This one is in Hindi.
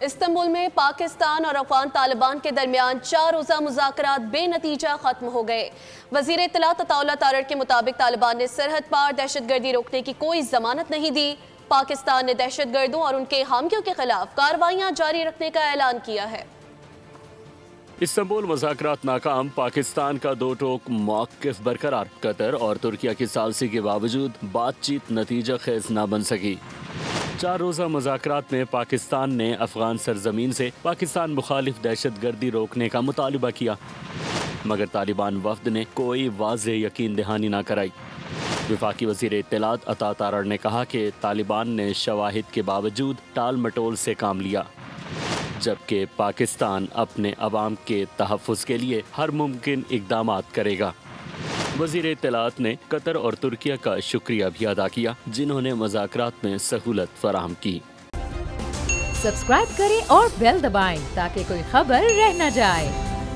इस्तांबुल में पाकिस्तान और अफगान तालिबान के दरमियान 4 रोज़ा मुज़ाकरात बेनतीजा खत्म हो गए। वज़ीर इत्तलात अताउल्लाह तारड़ के मुताबिक तालिबान ने सरहद पार दहशतगर्दी रोकने की कोई जमानत नहीं दी। पाकिस्तान ने दहशतगर्दों और उनके हामियों के खिलाफ कार्रवाइयां जारी रखने का ऐलान किया है। इस्तांबुल मुज़ाकरात नाकाम, पाकिस्तान का दो टोक मौक़िफ़ बरकरार। कतर और तुर्किया की सालसी के बावजूद बातचीत नतीजा खेज न बन सकी। 4 रोज़ा मुज़ाकरात में पाकिस्तान ने अफगान सरजमीन से पाकिस्तान मुखालिफ दहशतगर्दी रोकने का मुतालबा किया, मगर तालिबान वफ़द ने कोई वाज़ेह यकीन दहानी न कराई। वफाकी वज़ीर इत्तलात अता तारड़ ने कहा कि तालिबान ने शवाहिद के बावजूद टाल मटोल से काम लिया, जबकि पाकिस्तान अपने अवाम के तहफ़्फ़ुज़ के लिए हर मुमकिन इक़दामात करेगा। वज़ीर इत्तलात ने कतर और तुर्किया का शुक्रिया भी अदा किया, जिन्होंने मुज़ाकरात में सहूलत फराहम की। सब्सक्राइब करें और बेल दबाएं ताकि कोई खबर रह न जाए।